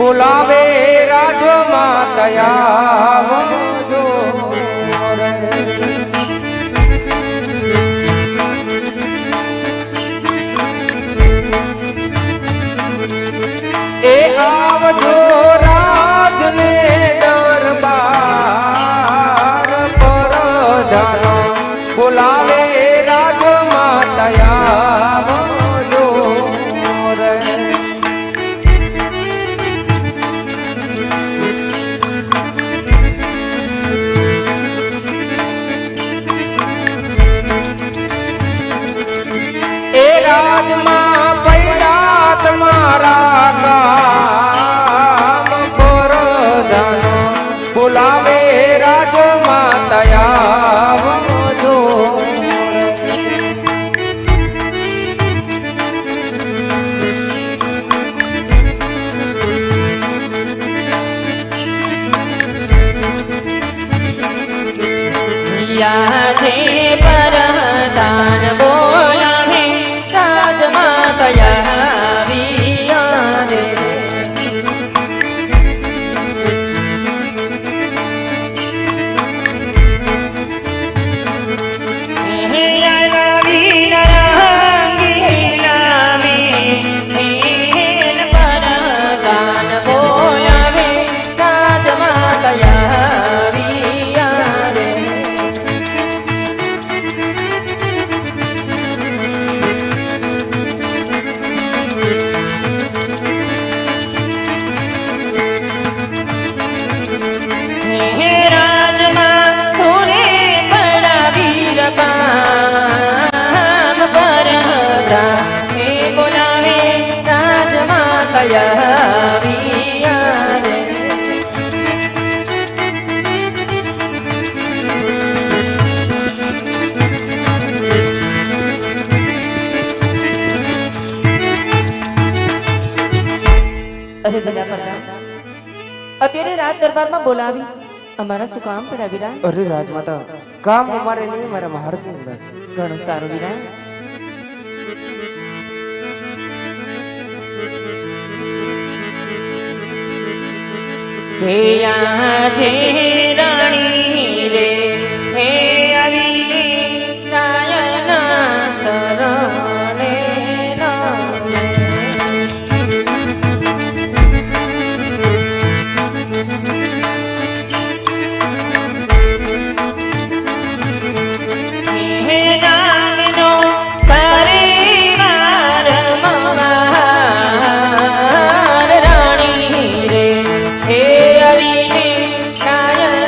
બોલાવે રાજમાં તયાવજો એ આવજો રાજને દરબાર પર જાનો બોલાવે રાજમાં તયાવજો એ રાજમાં પૈડા તમારા કામ પર જાનો બોલાવે રાજમાં તયાવજો યાજે પરદાન બોલાવે રાજમાં તયાવિયા રે અરે ભલા પરદાન અત્યારે રાજ દરબારમાં બોલાવી અમારા શું કામ પડ્યા વિરાજ? અરે રાજમાતા કામ અમારે નહીં મારા મહારાજનું છે. ઘણું સારું વિરાજ. હે આજે રાણી રે હે આવી નાયના શરણે રાણી રે હે આવી નાયના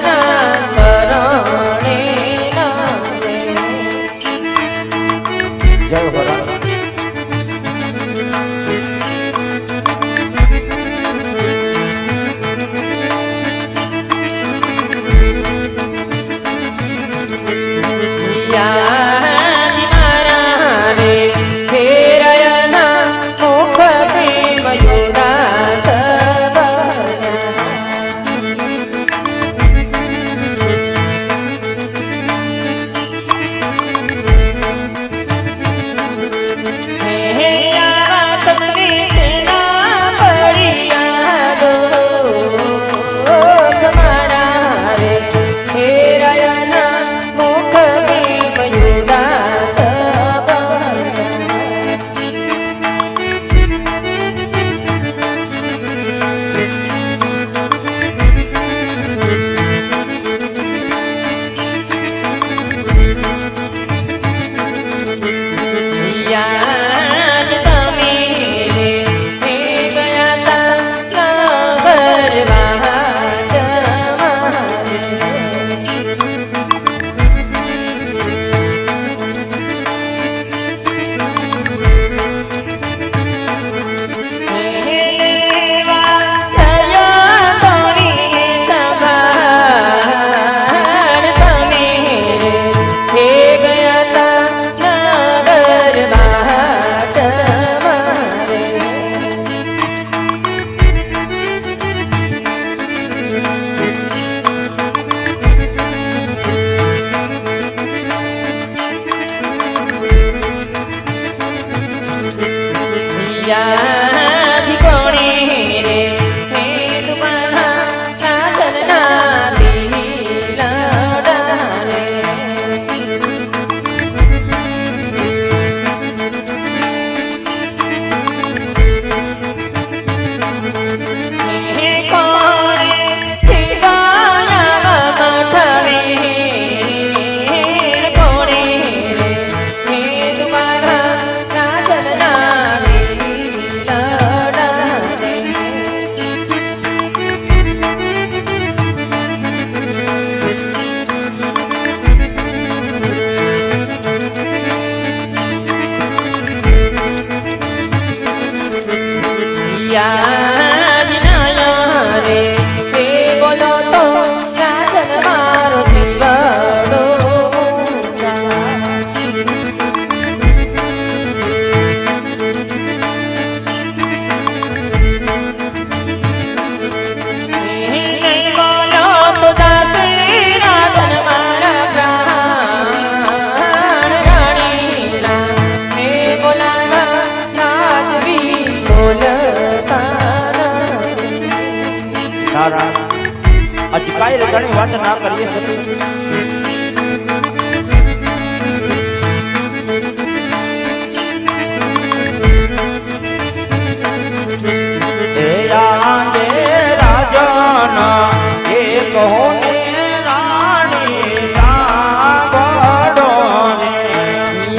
નાથ આજ કાંઈ ઘણી વાત ના કરીએ સતી એ આજે રાજાના એ કહો ને રાણી સાંભળો ને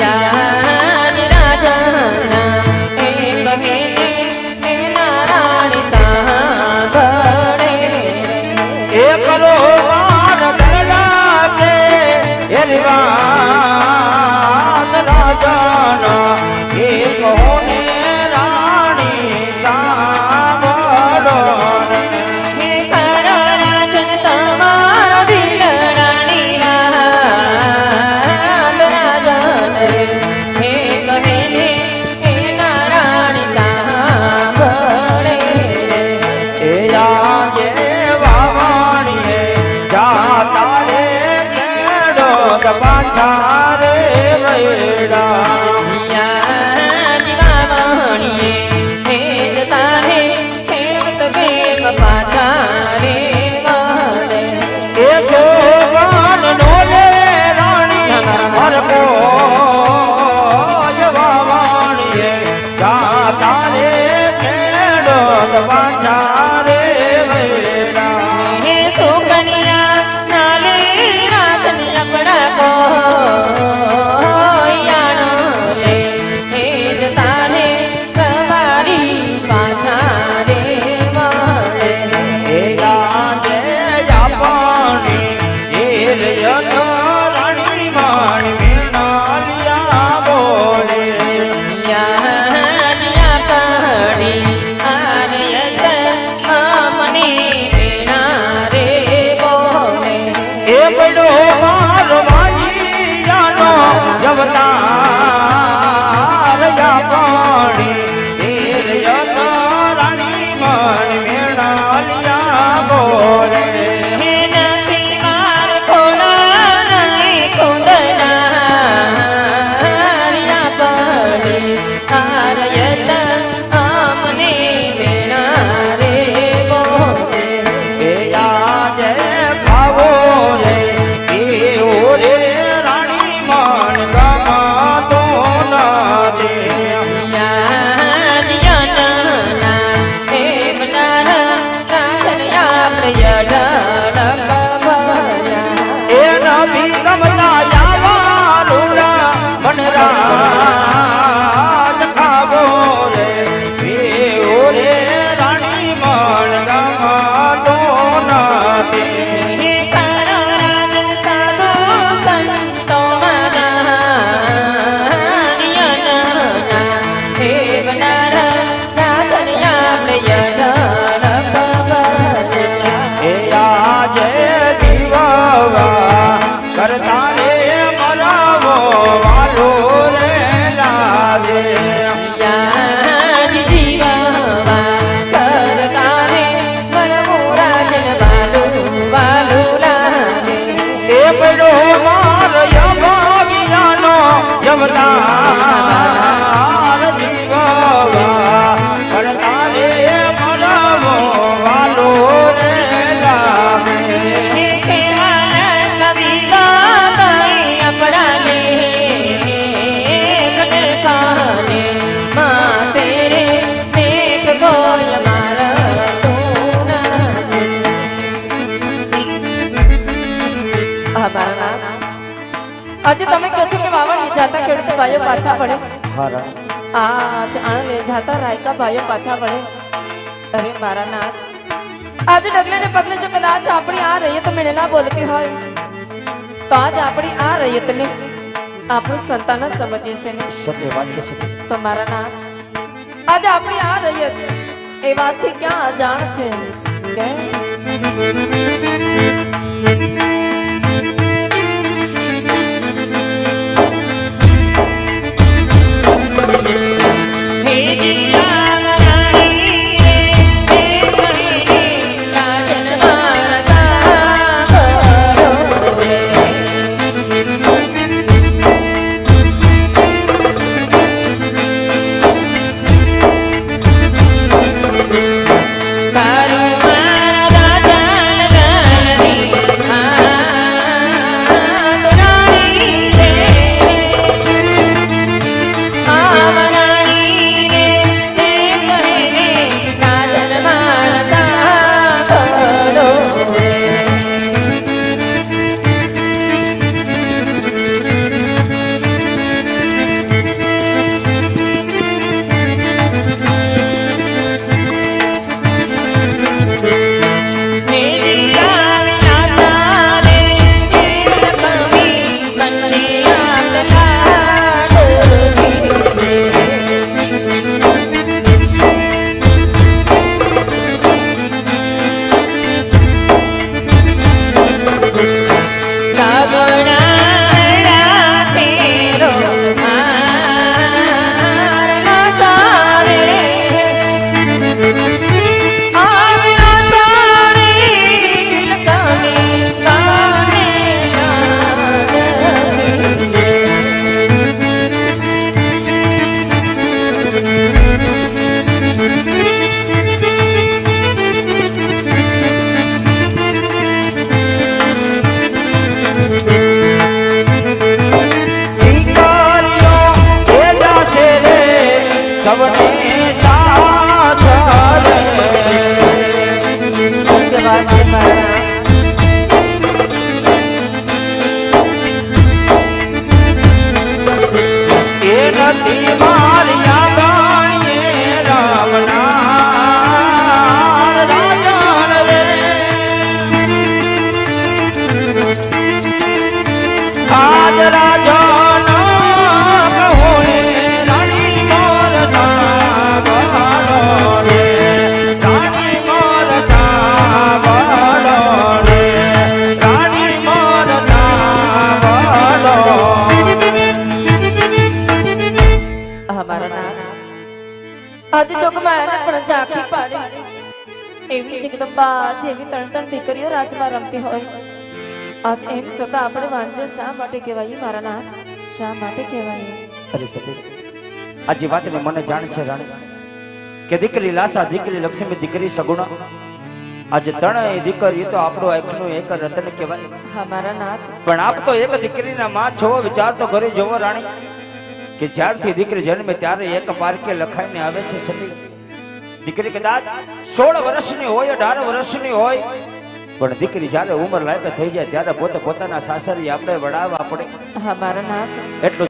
યાદ રાજાના એ કહે એ નારાણી સાંભળે એ કરો માન દરડા કે એની વાત રાજાના એ કહો ને રાણી સાંભળો ને હે કરો રાજન તમારો દિલ રાણી રાત રાજાને હે કહે ને એ નારાણી સાંભળે એ આજે વાવાણીએ જાતા રે કેડો પાછા રે વૈડા એ સોગન નો લે રાણી હરકો વાવાણીએ જાતા રે કેડો પાછા રે વૈડા એ આજે જાપાની એલયનો રાણી માણી મીનાલિયા બોલે એ બડો મારો માજીયાનો જવતાર જાપાની એલયનો રાણી માણી મીનાલિયા બોલે એ આજે ભાવો રે એ ઓરે રાણી માન ગમાતો ના દે એ નવી ગમતા યાવારુડા મનરાજ ખાવો રે એ ઓરે રાણી માન ગમાતો ના દે એ આજે દીવા કરતા રે મરાવો વાલો રે લાગે એ બડો માર યમાગિયાનો યમદાર દીવા કરતા રે મરાવો વાલો રે લાગે આજે તમે કહો છો કે વાવણી જાતા ખેડૂત ભાઈઓ પાછા પડે હા રાણી આજ આણંદ જાતા રાયકા ભાઈઓ પાછા પડે અરે મારા નાથ આજે ડગલે ને પગલે જો કદાચ આપણી આ રૈયત મેળેલા બોલતી હોય તો આજ આપણી આ રૈયતને આપણું સંતાન જ સમજીએ છે ને સત્ય વાત છે સત્ય તો મારા નાથ આજે આપણી આ રૈયત એ વાતથી ક્યાં અજાણ છે કે તારું મારા રાજા મારા નાથ, એ નથી મારી આંગણીએ રામના રાજન રે આજ રાજન કહો એ રાણી મોર સાંભળો રે રાણી મોર સાંભળો રે રાણી મોર સાંભળો મારા નાથ, આજે જોગમાં એને પણ ઝાંખી પાડી એવી જગદંબા જેવી ત્રણ ત્રણ દીકરીઓ રાજમાં રમતી હોય, આજ એમ છતાં આપણે વાંજે શા માટે કહેવાય મારા નાથ, શા માટે કહેવાય? અરે સતી આજે વાતની મને જાણ છે રાણી કે દીકરી લાસા, દીકરી લક્ષ્મી, દીકરી સગુણા, આજે ત્રણેય દીકરી તો આપણો એકનું એક રતન કહેવાય. હા મારા નાથ, પણ આપ તો એક દીકરીના માં છો, વિચાર તો કરી જોવો રાણી કે જ્યારથી દીકરી જન્મે ત્યારે એક પારકે લખાઈને આવે છે સતી. દીકરી કદાચ 16 વર્ષની હોય, 18 વર્ષની હોય, પણ દીકરી જ્યારે ઉંમર લાયક થઈ જાય ત્યારે પોતે પોતાના સાસરી આપણે વડાવવા પડે. હા મારા નાથ, એટલું